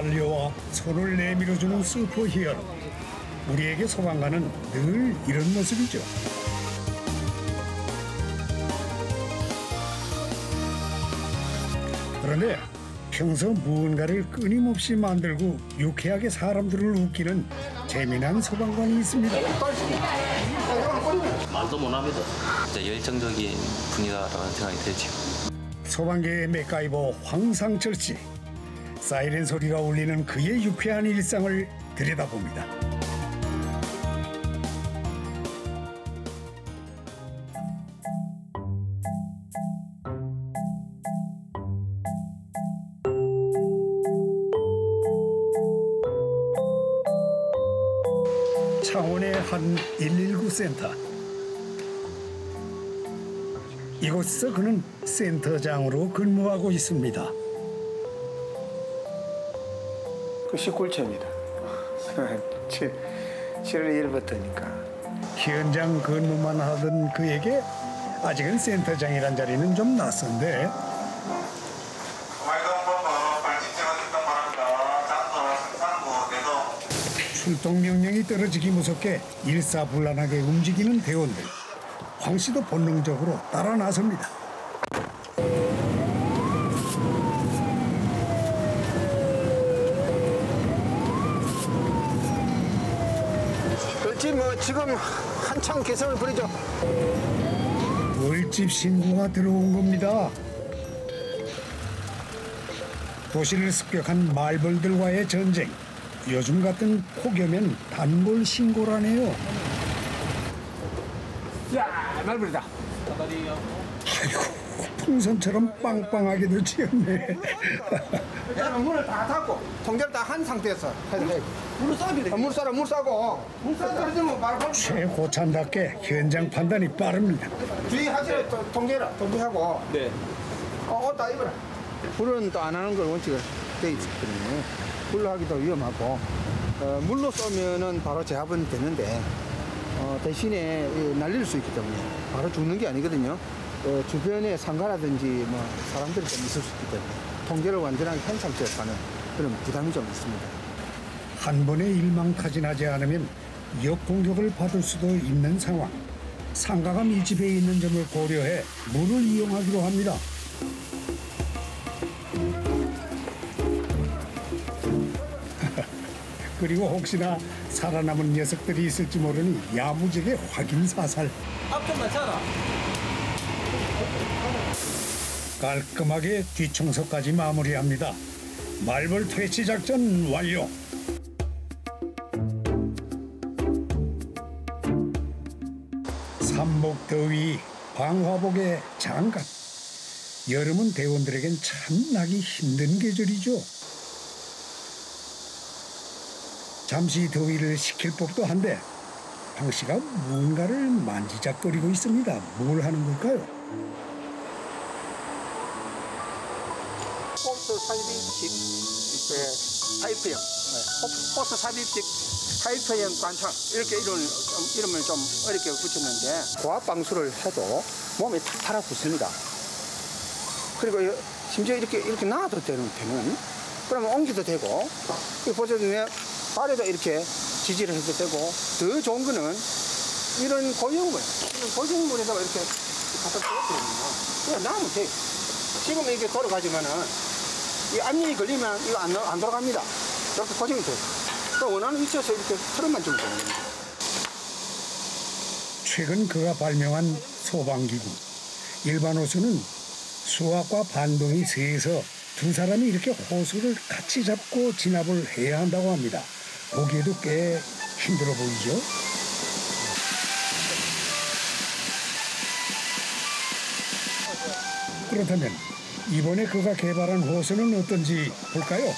달려와 손을 내밀어주는 슈퍼히어로. 우리에게 소방관은 늘 이런 모습이죠. 그런데 평소 무언가를 끊임없이 만들고 유쾌하게 사람들을 웃기는 재미난 소방관이 있습니다. 말도 못합니다. 진짜 열정적인 분이다라는 생각이 들죠. 소방계의 맥가이버 황상철 씨. 사이렌 소리가 울리는 그의 유쾌한 일상을 들여다봅니다. 창원의 한 119 센터. 이곳에서 그는 센터장으로 근무하고 있습니다. 그 19일째입니다. 7월 1일부터니까. 현장 근무만 하던 그에게 아직은 센터장이란 자리는 좀 낯선데 출동 명령이 떨어지기 무섭게 일사불란하게 움직이는 대원들. 황 씨도 본능적으로 따라 나섭니다. 지금 한창 개성을 부리죠. 벌집 신고가 들어온 겁니다. 도시를 습격한 말벌들과의 전쟁. 요즘 같은 폭염엔 단골 신고라네요. 야, 말벌이다. 아이고, 풍선처럼 빵빵하게도 지었네. 문을 다 닫고 통제를 다 한 상태에서 물 쏴야 물 쏴고 떨어지면 바로 최고찬답게 현장 판단이 빠릅니다. 주의하세요. 통제하고. 네. 옷 다 입어라. 불은 또 안 하는 걸 원칙을 돼 있거든요. 불로 하기도 위험하고 물로 쏘면은 바로 제압은 되는데 대신에 날릴 수 있기 때문에 바로 죽는 게 아니거든요. 주변에 상가라든지 뭐 사람들이 좀 있을 수 있기 때문에 통제를 완전하게 한 상태에서 하는 그런 부담이 좀 있습니다. 한 번에 일망타진하지 않으면 역공격을 받을 수도 있는 상황. 상가가 밀집해 있는 점을 고려해 물을 이용하기로 합니다. 그리고 혹시나 살아남은 녀석들이 있을지 모르니 야무지게 확인 사살. 앞쪽만 차라. 깔끔하게 뒷청소까지 마무리합니다. 말벌 퇴치 작전 완료. 삼복더위, 방화복에 장갑. 여름은 대원들에겐 참 나기 힘든 계절이죠. 잠시 더위를 식힐 법도 한데 방 씨가 무언가를 만지작거리고 있습니다. 뭘 하는 걸까요? 호스 삽입식 파이프형, 호스 삽입식 파이프형 관창 이렇게 이름을 좀 어렵게 붙였는데 고압 방수를 해도 몸에 탁 달아붙습니다. 그리고 심지어 이렇게 놔도 되는 그러면 옮기도 되고 보시면 발에도 이렇게 지지를 해도 되고 더 좋은 거는 이런 고형물에다가 이렇게 갖다 넣거든요. 그냥 놔면 돼. 지금 이렇게 돌아가지만은 이 압력이 걸리면 이거 안 돌아갑니다. 이렇게 고정이 돼요. 또 원하는 위치에서 이렇게 틀어만 주면 됩니다. 최근 그가 발명한 소방기구. 일반 호수는 수압과 반동이 세서 두 사람이 이렇게 호수를 같이 잡고 진압을 해야 한다고 합니다. 보기에도 꽤 힘들어 보이죠? 그렇다면 이번에 그가 개발한 호수는 어떤지 볼까요?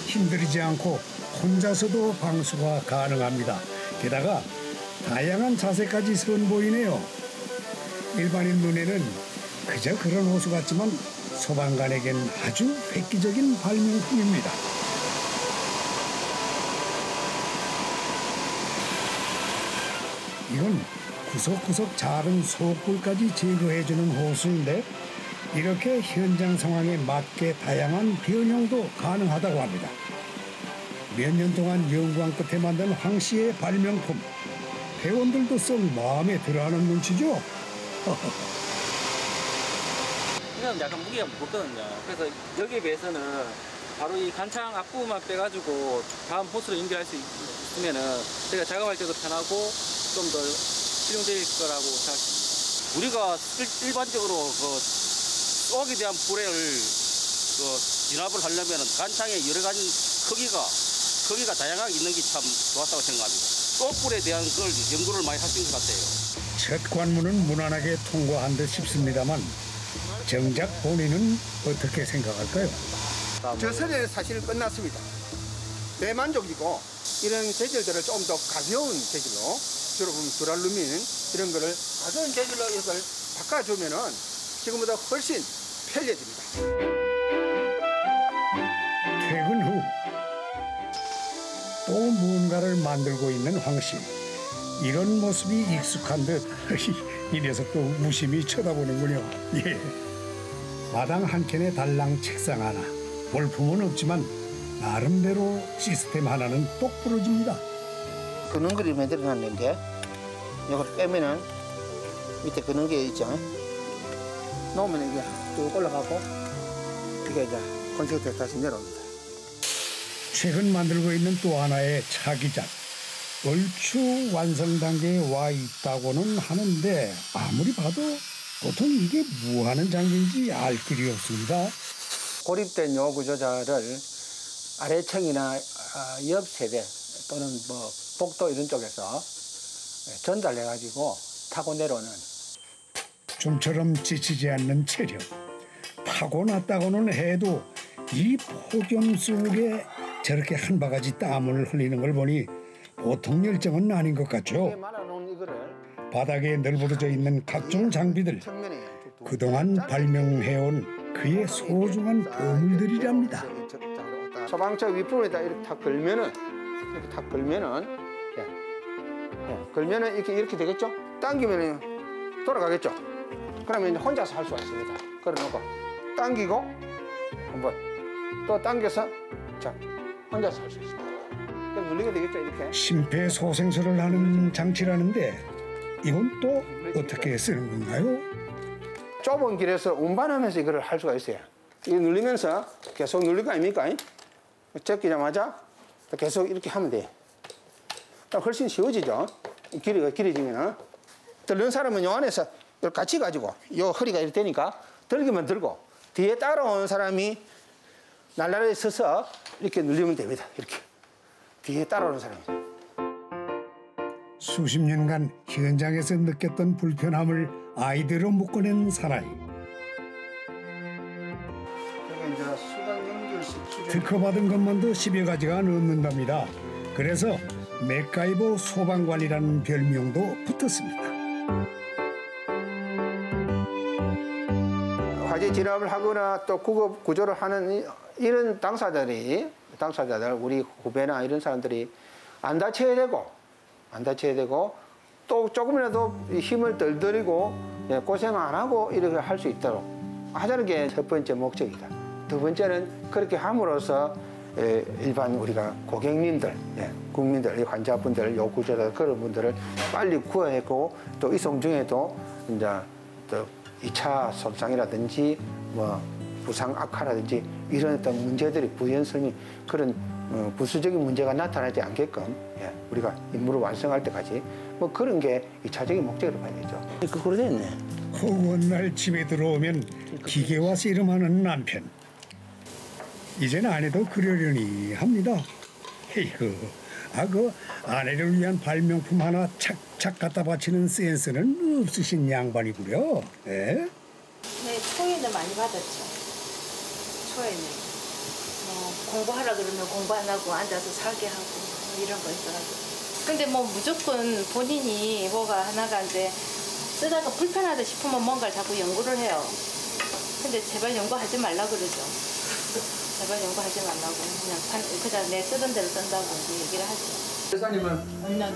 힘들이지 않고 혼자서도 방수가 가능합니다. 게다가 다양한 자세까지 선보이네요. 일반인 눈에는 그저 그런 호수 같지만 소방관에겐 아주 획기적인 발명품입니다. 이건 구석구석 작은 소굴까지 제거해주는 호수인데 이렇게 현장 상황에 맞게 다양한 변형도 가능하다고 합니다. 몇 년 동안 연구한 끝에 만든 황 씨의 발명품. 회원들도 썩 마음에 들어하는 눈치죠. 이건 약간 무게가 무겁거든요. 그래서 여기에 비해서는 바로 이 간창 앞부분만 빼가지고 다음 호스로 연결할 수 있으면은 제가 작업할 때도 편하고 좀 더 실용적일 거라고 생각합니다. 우리가 일반적으로 그 쏙에 대한 불에를 진압을 하려면 간창에 여러 가지 크기가 다양하게 있는 게 참 좋았다고 생각합니다. 쏙불에 대한 걸 연구를 많이 하신 것 같아요. 첫 관문은 무난하게 통과한 듯 싶습니다만 정작 본인은 어떻게 생각할까요? 저 설에는 사실 끝났습니다. 대만족이고 이런 재질들을 좀 더 가벼운 재질로 주로 보면 듀랄루민 이런 거를 가벼운 재질로 이걸 바꿔주면은 지금보다 훨씬 편리해집니다. 퇴근 후 또 무언가를 만들고 있는 황 씨. 이런 모습이 익숙한 듯 이 녀석도 무심히 쳐다보는군요. 예. 마당 한켠에 달랑 책상 하나. 볼품은 없지만 나름대로 시스템 하나는 똑 부러집니다. 그는 그림 만들어놨는데 이걸 빼면은 밑에 그는 게 있죠. 놓으면 이게 쭉 올라가고 이게 이제 콘센트에 다시 내려옵니다. 최근 만들고 있는 또 하나의 차기작. 얼추 완성 단계에 와 있다고는 하는데 아무리 봐도 보통 이게 뭐 하는 장비인지 알 길이 없습니다. 고립된 요 구조자를 아래층이나 옆 세대 또는 뭐 복도 이런 쪽에서 전달해가지고 타고 내려오는. 좀처럼 지치지 않는 체력. 타고났다고는 해도 이 폭염 속에 저렇게 한 바가지 땀을 흘리는 걸 보니 보통 열정은 아닌 것 같죠. 바닥에 널브러져 있는 각종 장비들. 그동안 발명해온 그의 소중한 보물들이랍니다. 소방차 윗부분에다 이렇게 탁 걸면은 걸면은 이렇게 되겠죠? 당기면은 돌아가겠죠? 그러면 이제 혼자서 할 수가 있습니다. 걸어놓고 당기고 한번 또 당겨서 자 혼자서 할 수 있습니다. 그럼 눌리게 되겠죠? 이렇게. 심폐소생술을 하는 장치라는데 이건 또 어떻게 쓰는 건가요? 좁은 길에서 운반하면서 이걸 할 수가 있어요. 이거 눌리면서 계속 눌릴 거 아닙니까? 제끼자마자 계속 이렇게 하면 돼요. 훨씬 쉬워지죠? 길이가 길어지면은. 들는 사람은 요 안에서 같이 가지고 요 허리가 이렇게 되니까 들기만 들고 뒤에 따라오는 사람이 날라리에 서서 이렇게 눌리면 됩니다. 이렇게. 뒤에 따라오는 사람이. 수십 년간 현장에서 느꼈던 불편함을 아이디어로 묶어낸 사나이. 특허받은 것만도 10여 가지가 넘는답니다. 그래서 맥가이버 소방관이라는 별명도 붙었습니다. 화재 진압을 하거나 또 구급 구조를 하는 이런 당사자들 우리 후배나 이런 사람들이 안 다쳐야 되고 또 조금이라도 힘을 덜 들이고 고생 안 하고 이렇게 할 수 있도록 하자는 게 첫 번째 목적이다. 두 번째는 그렇게 함으로써 일반 우리가 고객님들, 국민들, 환자분들, 요구자들 그런 분들을 빨리 구해내고 또 이송 중에도 이제 또 2차 손상이라든지 뭐 부상 악화라든지 이런 어떤 문제들이 부연성이 그런 부수적인 문제가 나타나지 않게끔 우리가 임무를 완성할 때까지 뭐 그런 게 2차적인 목적으로 봐야 되죠. 거꾸로 됐네. 허구한 날 집에 들어오면 기계와 씨름하는 남편. 이제는 아내도 그러려니 합니다. 에이구, 그 아내를 위한 발명품 하나 착착 갖다 바치는 센스는 없으신 양반이구려. 예? 네, 초에는 많이 받았죠. 초에는 공부하라 그러면 공부 안 하고 앉아서 살게 하고 이런 거 있어가지고. 근데 뭐 무조건 본인이 뭐가 하나가 이제 쓰다가 불편하다 싶으면 뭔가를 자꾸 연구를 해요. 근데 제발 연구하지 말라 그러죠. 제발 연구하지 말라고 그냥 내 쓰던 대로 쓴다고 얘기를 하죠. 여사님은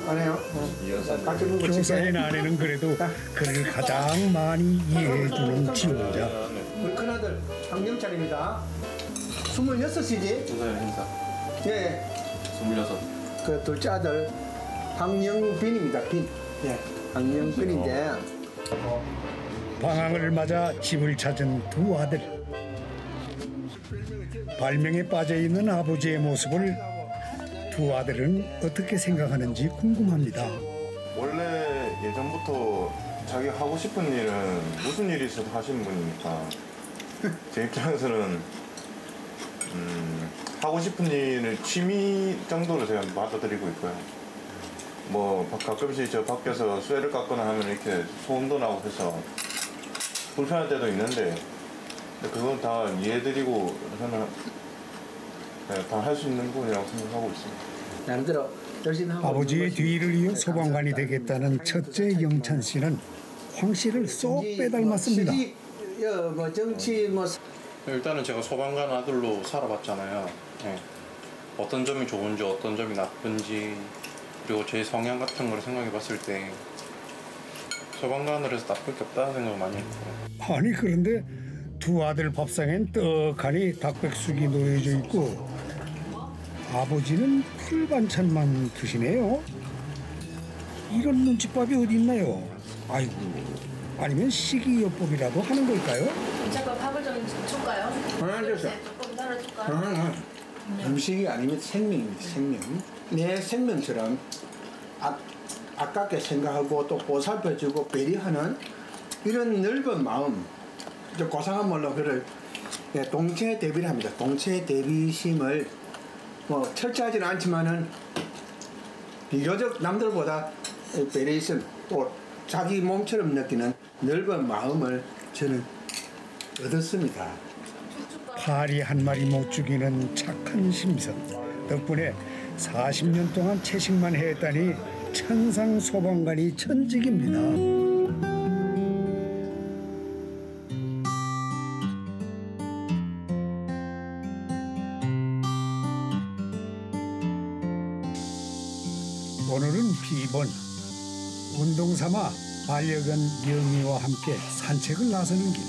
안 해요? 교사인 아내는 그래도 그를 가장 많이 이해해주는 지원자. 우리 큰아들 황영찬입니다. 26이지? 2살 행사. 예. 26. 그 둘째 아들 황영빈입니다. 빈. 예. 황영빈인데 방황을 맞아 집을 찾은 두 아들. 발명에 빠져있는 아버지의 모습을 두 아들은 어떻게 생각하는지 궁금합니다. 원래 예전부터 자기 하고 싶은 일은 무슨 일이 있어도 하시는 분이니까 제 입장에서는 하고 싶은 일을 취미 정도로 제가 받아들이고 있고요. 뭐 가끔씩 저 밖에서 쇠를 깎거나 하면 이렇게 소음도 나고 해서 불편할 때도 있는데 그건 다 이해해드리고 저는 다 할 수 있는 부분이라고 생각하고 있습니다. 나름대로 열심히 하고 아버지의 뒤를 이어 소방관이 되겠다는 첫째 영찬 씨는 황 씨를 쏙 빼닮았습니다. 뭐 정치 뭐 일단은 제가 소방관 아들로 살아봤잖아요. 네. 어떤 점이 좋은지 어떤 점이 나쁜지 그리고 제 성향 같은 걸 생각해봤을 때 소방관을 해서 나쁠 게 없다는 생각을 많이 했고. 아니 그런데 두 아들 밥상엔 떡하니 닭백숙이 놓여져 있고 아버지는 풀 반찬만 드시네요. 이런 눈칫밥이 어디 있나요? 아이고, 아니면 식이요법이라도 하는 걸까요? 잠깐 밥을 좀 줄까요? 아, 됐어. 조금 덜어줄까요? 음식이 아니면 생명입니다. 생명. 내 생명처럼 아깝게 생각하고 또 보살펴주고 배려하는 이런 넓은 마음. 고상한 말로 그를 동체 대비를 합니다. 동체 대비심을 뭐 철저하지는 않지만은 비교적 남들보다 배려심 또 자기 몸처럼 느끼는 넓은 마음을 저는 얻었습니다. 파리 한 마리 못 죽이는 착한 심성 덕분에 40년 동안 채식만 했다니 천상 소방관이 천직입니다. 오늘은 비번 운동 삼아 반려견 영희와 함께 산책을 나서는 길.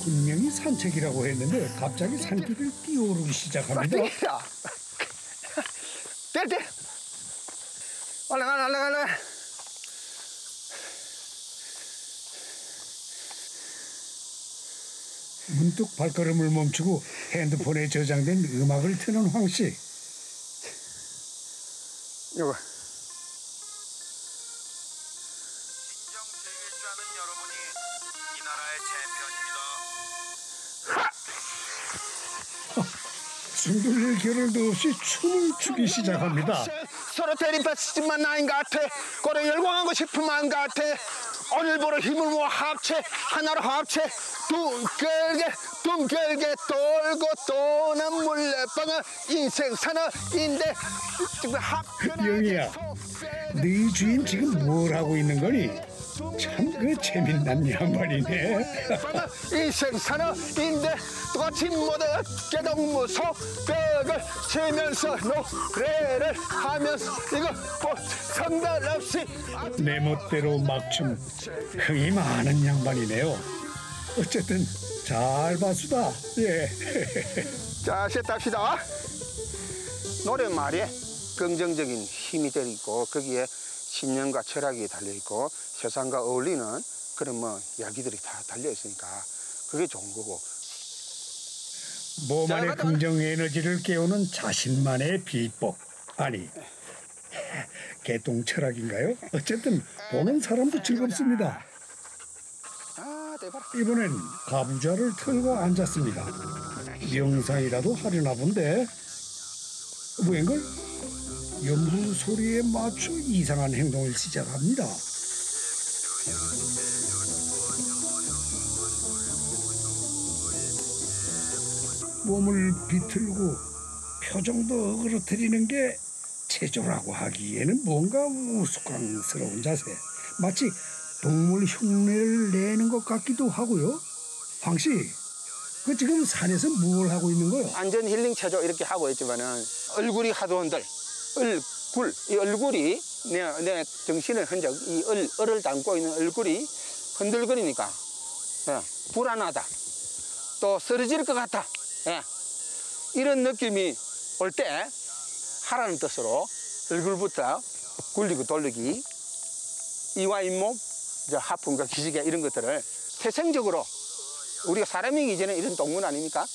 분명히 산책이라고 했는데 갑자기 산길을 뛰어오르기 시작합니다. 떼 올라가 문득 발걸음을 멈추고 핸드폰에 저장된 음악을 트는 황 씨. 이거 숨돌릴 겨를도 없이 춤을 추기 시작합니다. 서로 대립했지만 나인 것 같아. 고래 열광하고 싶은 마음 같아. 오늘부로 힘을 모아 합체 하나로 합체 둥글게 돌고 도는 물레방아 인생 산업인데 영희야, 네 주인 지금 뭘 하고 있는 거니? 참 그 재밌는 양반이네. 인생 산업인데 똑같이 모두 개동무소 벽을 치면서 노래를 하면서 이거 뭐 상관없이 내 멋대로 막춤 흥이 많은 양반이네요. 어쨌든 잘 봐주다. 예. 자, 시작합시다. 노래 말에 긍정적인 힘이 들어있고 거기에 신념과 철학이 달려있고 세상과 어울리는 그런 뭐 이야기들이 다 달려있으니까 그게 좋은 거고. 몸 안의 긍정 에너지를 깨우는 자신만의 비법. 아니, 개똥 철학인가요? 어쨌든 보는 사람도 즐겁습니다. 이번엔 가부좌를 틀고 앉았습니다. 명상이라도 하려나 본데 웬걸? 연부 소리에 맞춰 이상한 행동을 시작합니다. 몸을 비틀고 표정도 어그러뜨리는 게 체조라고 하기에는 뭔가 우스꽝스러운 자세. 마치 동물 흉내를 내는 것 같기도 하고요. 황 씨, 그 지금 산에서 뭘 하고 있는 거요? 안전 힐링 체조 이렇게 하고 있지만은 얼굴이 하도 한들 얼굴 이 얼굴이 내 정신의 흔적 이 얼을 담고 있는 얼굴이 흔들거리니까 예, 불안하다 또 쓰러질 것 같다 예, 이런 느낌이 올 때 하라는 뜻으로 얼굴부터 굴리고 돌리기 이와 잇몸 하품과 기지개 이런 것들을 태생적으로 우리가 사람이기 이전에 이런 동물 아닙니까?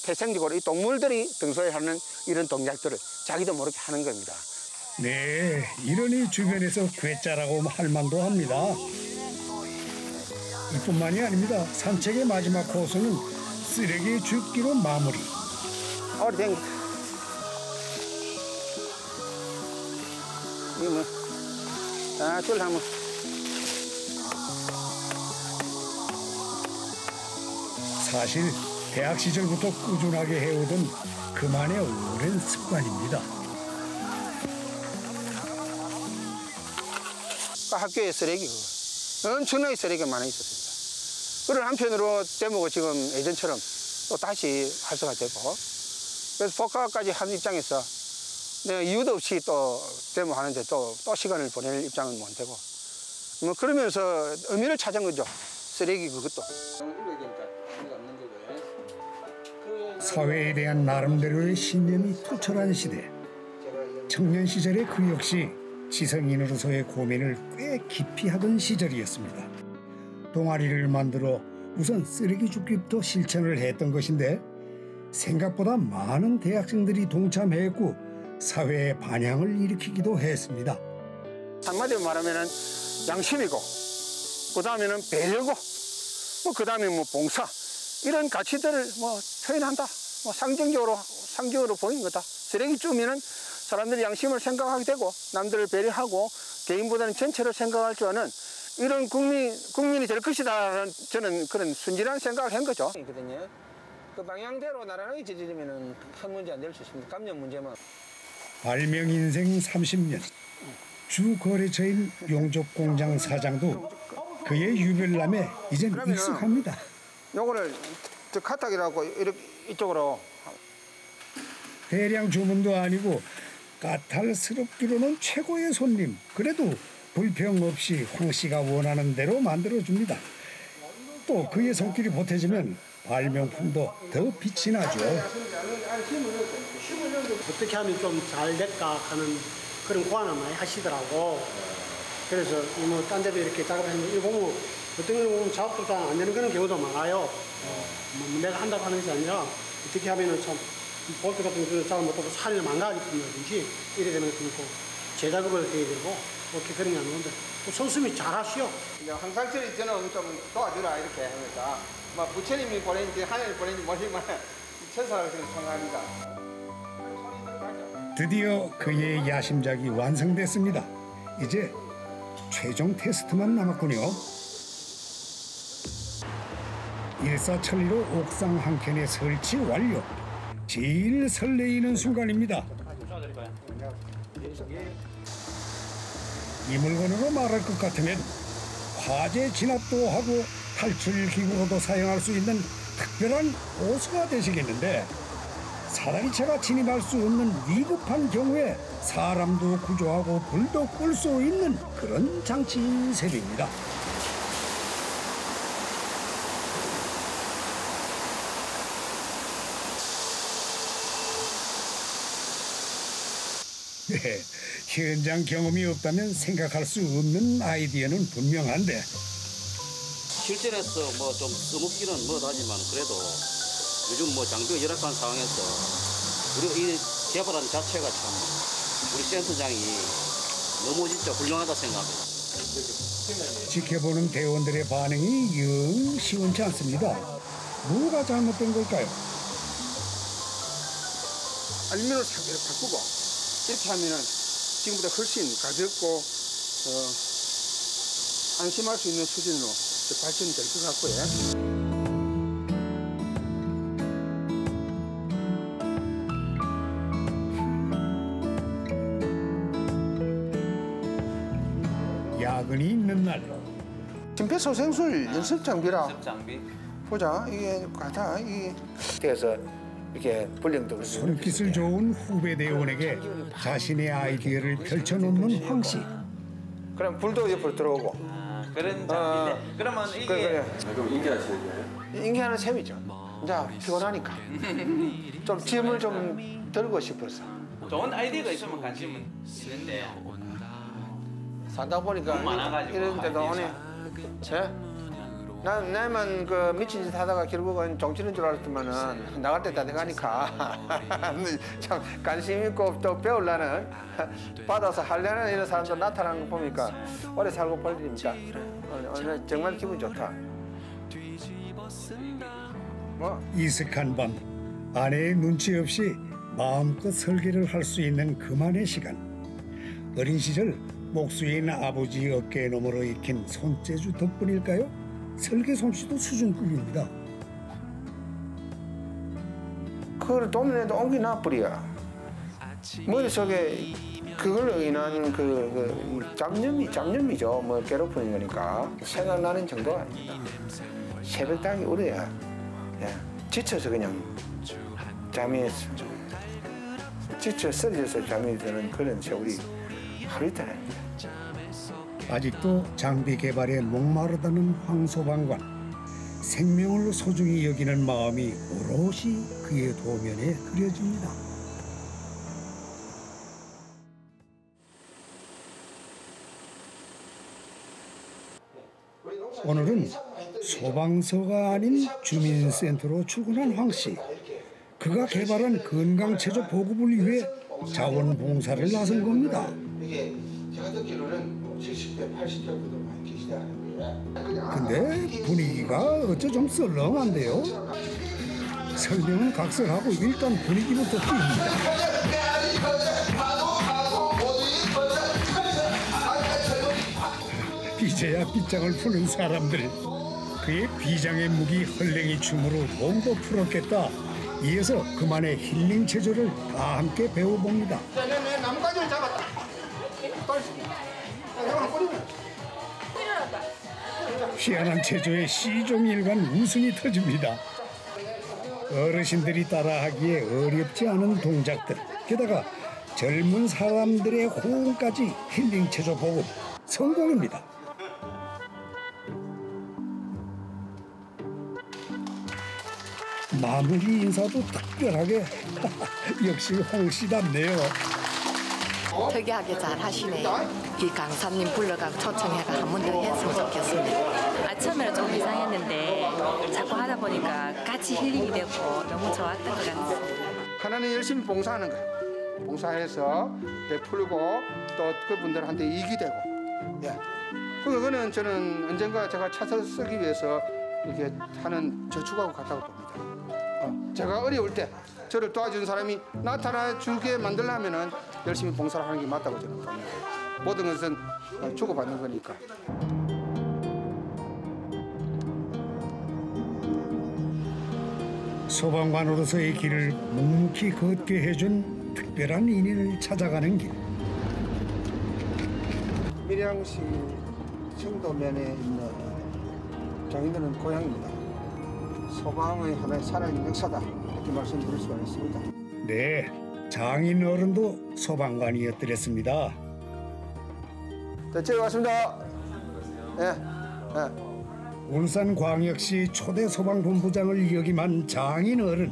태생적으로 이 동물들이 평소에 하는 이런 동작들을 자기도 모르게 하는 겁니다. 네, 이러니 주변에서 괴짜라고 할 만도 합니다. 이뿐만이 아닙니다. 산책의 마지막 코스는 쓰레기 줍기로 마무리. 어리 댕기. 이거 뭐, 줄 한번. 사실 대학 시절부터 꾸준하게 해오던 그만의 오랜 습관입니다. 학교에 쓰레기 엄청나게 쓰레기가 많이 있었습니다. 그런 한편으로 제목은 지금 예전처럼 또 다시 활성화되고 그래서 복학까지 한 입장에서 내가 이유도 없이 또 데모하는데 또 시간을 보낼 입장은 못 되고 뭐 그러면서 의미를 찾은 거죠. 쓰레기 그것도. 사회에 대한 나름대로의 신념이 투철한 시대. 청년 시절의 그 역시 지성인으로서의 고민을 꽤 깊이 하던 시절이었습니다. 동아리를 만들어 우선 쓰레기 줍기부터 실천을 했던 것인데 생각보다 많은 대학생들이 동참했고 사회의 반향을 일으키기도 했습니다. 한마디로 말하면 양심이고 그 다음에는 배려고 뭐 그 다음에 뭐 봉사 이런 가치들을 뭐 표현한다. 뭐 상징적으로 보이는 거다. 쓰레기 줍으면은 사람들이 양심을 생각하게 되고 남들을 배려하고 개인보다는 전체를 생각할 줄 아는 이런 국민이 될 것이다. 저는 그런 순진한 생각을 한 거죠. 그 방향대로 나란하게 지지면 큰 문제 안 될 수 있습니다. 감염 문제만. 발명 인생 30년. 주 거래처인 용접공장 사장도 그의 유별남에 이젠 익숙합니다. 요거를 저 카탁이라고 이렇게 이쪽으로. 대량 주문도 아니고 까탈스럽기로는 최고의 손님. 그래도 불평 없이 황 씨가 원하는 대로 만들어줍니다. 또 그의 손길이 보태지면 발명품도 더 빛이 나죠. 어떻게 하면 좀 잘 될까 하는 그런 고안을 많이 하시더라고. 그래서 뭐 딴 데도 이렇게 작업했는데 이거 보면 어떤 경우는 작업도 잘 안 되는 그런 경우도 많아요. 뭐 내가 한다고 하는 것이 아니라 어떻게 하면은 참 볼트 같은 거 잘 못하고 살을 망가진다든지 이래 되면 그렇고 재작업을 해야 되고 그렇게 그런 게 안 나오는데 선수님이 잘 하시오. 항상 저는 좀 도와주라 이렇게 하면서 막 부처님이 보낸지 하늘이 보낸지 모르지만 천사를 그렇게 생각합니다. 드디어 그의 야심작이 완성됐습니다. 이제 최종 테스트만 남았군요. 일사천리로 옥상 한 켠에 설치 완료. 제일 설레이는 순간입니다. 이 물건으로 말할 것 같으면 화재 진압도 하고 탈출 기구로도 사용할 수 있는 특별한 호수가 되시겠는데 사다리차가 진입할 수 없는 위급한 경우에 사람도 구조하고 불도 끌 수 있는 그런 장치인 셈입니다. 네, 현장 경험이 없다면 생각할 수 없는 아이디어는 분명한데 실전에서 뭐 좀 써먹기는 뭐하지만 그래도 요즘 뭐 장비가 열악한 상황에서 우리가 이 개발한 자체가 참 우리 센터장이 너무 진짜 훌륭하다 생각합니다. 지켜보는 대원들의 반응이 영 시원치 않습니다. 뭐가 잘못된 걸까요? 알루미늄을 이렇게 바꾸고 이렇게 하면은 지금보다 훨씬 가볍고 안심할 수 있는 수준으로 발전이 될 것 같고요. 야근이 있는 날 심폐소생술 연습 장비라. 연습 장비. 보자, 이게 가다 이게 그래서 이렇게 불령도 손기술 좋은 후배 대원에게 자신의 아이디어를 펼쳐놓는 황 씨. 그럼 불도 옆으로 들어오고. 그런 장비인데 그러면 이게 그럼 인계하시는 거예요? 인계하는 셈이죠. 이제 피곤하니까 좀 짐을 좀 들고 싶어서. 좋은 아이디어가 있으면 관심은 있는데 살다 보니까 많아가지고 이런 데도 오네. 나만 그 미친 짓 하다가 결국은 정치는 줄 알았더만은 나갈 때 다 돼가니까 참 관심 있고 또 배우려는 받아서 하려는 이런 사람들 나타나는 거 보니까 오래 살고 볼 일입니까? 오늘 정말 기분 좋다. 이슥한 밤 아내의 눈치 없이 마음껏 설계를 할 수 있는 그만의 시간. 어린 시절 목수인 아버지 어깨 너머로 익힌 손재주 덕분일까요? 설계 솜씨도 수준급입니다. 그걸 도면에도 옮기 놔버려. 머릿속에 그걸로 인한 그 잡념이죠. 뭐 괴롭히는 거니까 생각나는 정도가 아닙니다. 새벽 닭이 울어야 지쳐서 그냥 잠이 지쳐 쓰러져서 잠이 드는 그런 세월이 하루 이틀 아닙니다. 아직도 장비 개발에 목마르다는 황 소방관. 생명을 소중히 여기는 마음이 오롯이 그의 도면에 그려집니다. 오늘은 소방서가 아닌 주민센터로 출근한 황 씨. 그가 개발한 건강체조 보급을 위해 자원봉사를 나선 겁니다. 이게 제가 듣기로는 70대, 80대부터 많이 계시다는데. 근데 분위기가 어째 좀 썰렁한데요. 설명은 각설하고 일단 분위기부터 띄웁니다. 이제야 빗장을 푸는 사람들. 그의 비장의 무기 헐랭이 춤으로 몸도 풀었겠다. 이어서 그만의 힐링 체조를 다 함께 배워봅니다. 내 나뭇가지를 잡았다. 희한한 체조에 시종일관 웃음이 터집니다. 어르신들이 따라하기에 어렵지 않은 동작들. 게다가 젊은 사람들의 호응까지 힐링 체조 보급 성공입니다. 마무리 인사도 특별하게. 역시 황씨답네요. 특이하게 잘 하시네요. 이 강사님 불러가고 초청해가 한 번 더 했으면 좋겠습니다. 처음에는 좀 이상했는데 자꾸 하다 보니까 같이 힐링이 되고 너무 좋았던 것 같아요. 하나는 열심히 봉사하는 거예요. 봉사해서 베풀고 또 그분들한테 이익이 되고. 예. 그거는 저는 언젠가 제가 차서 쓰기 위해서 이렇게 하는 저축하고 같다고 봅니다. 제가 어려울 때 저를 도와준 사람이 나타나 주게 만들려면은 열심히 봉사를 하는 게 맞다고 저는 봅니다. 모든 것은 주고받는 거니까. 소방관으로서의 길을 묵묵히 걷게 해준 특별한 인연을 찾아가는 길. 밀양시 청도면에 있는 장인들은 고향입니다. 소방의 하나의 살아있는 역사다 이렇게 말씀드릴 수가 있습니다. 네, 장인 어른도 소방관이었더랬습니다. 자, 제가 왔습니다. 예. 울산광역시 초대 소방본부장을 역임한 장인 어른.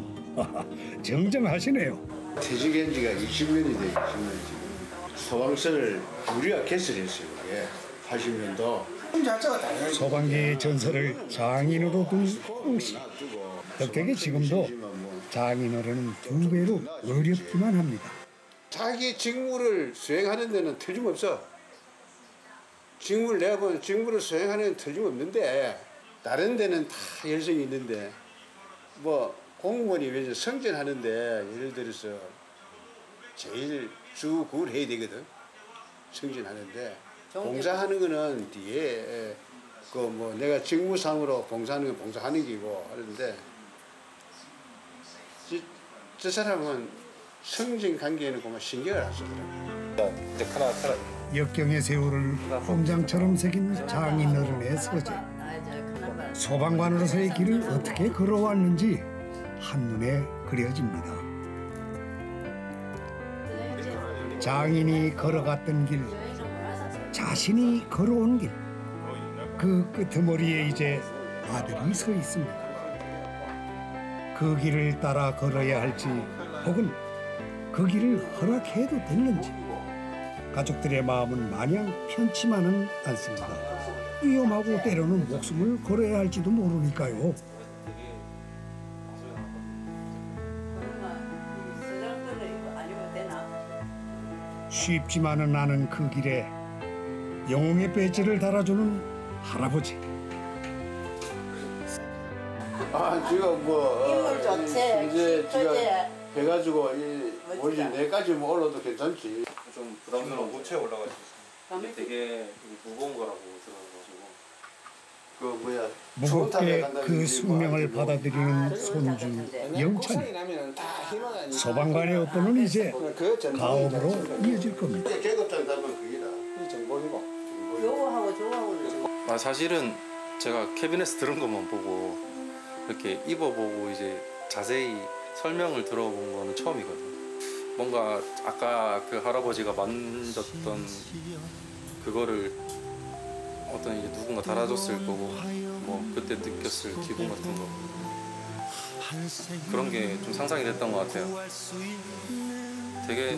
정정하시네요. 퇴직한 지가 20년이 돼요. 20년 지금. 소방서를 우리가 개설했어요. 그게 80년도. 소방계의 전설을 장인으로 둔 황씨. 덕택에 지금도 장인 어른은 2배로 어렵기만 합니다. 자기 직무를 수행하는 데는 틀림없어. 내가 보면 직무를 수행하는 데는 틀림없는데 다른 데는 다 열정이 있는데 뭐 공무원이 왜 승진하는데 예를 들어서 제일 주 9를 해야 되거든. 승진하는데 봉사하는 거는 뒤에 그 뭐 내가 직무상으로 봉사하는 건 봉사하는 기고 하는데 저 사람은 승진 관계에는 그만 신경을 안 쓰더라고요. 이제 역경의 세월을 꼼장처럼 새긴 장인어른의 서재. 소방관으로서의 길을 어떻게 걸어왔는지 한눈에 그려집니다. 장인이 걸어갔던 길, 자신이 걸어온 길, 그 끄트머리에 이제 아들이 서 있습니다. 그 길을 따라 걸어야 할지 혹은 그 길을 허락해도 되는지 가족들의 마음은 마냥 편치만은 않습니다. 위험하고 때로는 목숨을 걸어야 할지도 모르니까요. 쉽지만은 않은 그 길에 영웅의 배지를 달아주는 할아버지. 지금 뭐 이제 제가 해가지고 뭐지 내까지 뭐 올라도 괜찮지. 좀 부담스러운 무채 올라가지고 이게 되게 무거운 거라고 들어가지고 그 뭐야 무겁게 그 숙명을 받아들이는 손주 영찬이. 소방관의 업보는 이제 가업으로 이어질 겁니다. 계급장 잡은 그기다. 이 정복이고. 요거하고 저거하고는 사실은 제가 캐비넷에서 들은 것만 보고 이렇게 입어보고 이제 자세히 설명을 들어본 거는 처음이거든요. 뭔가 아까 그 할아버지가 만졌던 그거를 어떤 이제 누군가 달아줬을 거고 뭐 그때 느꼈을 기분 같은 거 그런 게 좀 상상이 됐던 것 같아요. 되게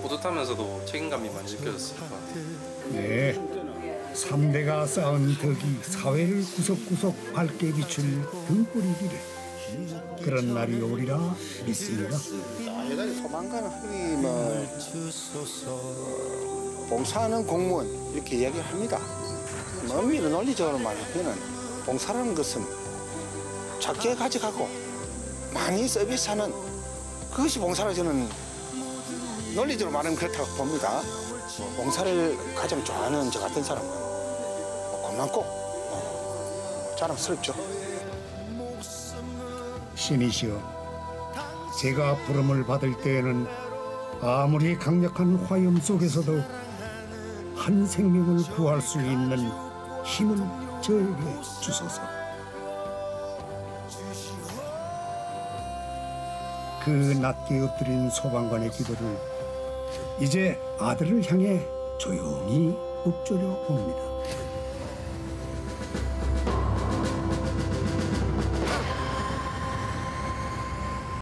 뿌듯하면서도 책임감이 많이 느껴졌을 것 같아요. 네, 3대가 쌓은 덕이 사회를 구석구석 밝게 비출 등불이기를 그런 날이 오리라 믿습니다. 여기까지 소방관 하기 뭐 봉사하는 공무원 이렇게 이야기합니다. 엄밀히 논리적으로 말하면 봉사라는 것은 작게 가져가고 많이 서비스하는 그것이 봉사라 저는 논리적으로 말하면 그렇다고 봅니다. 봉사를 가장 좋아하는 저 같은 사람은 고맙고 자랑스럽죠. 신이시여, 제가 부름을 받을 때에는 아무리 강력한 화염 속에서도 한 생명을 구할 수 있는 힘을 저에게 주소서. 그 낮게 엎드린 소방관의 기도를 이제 아들을 향해 조용히 읊조려 봅니다.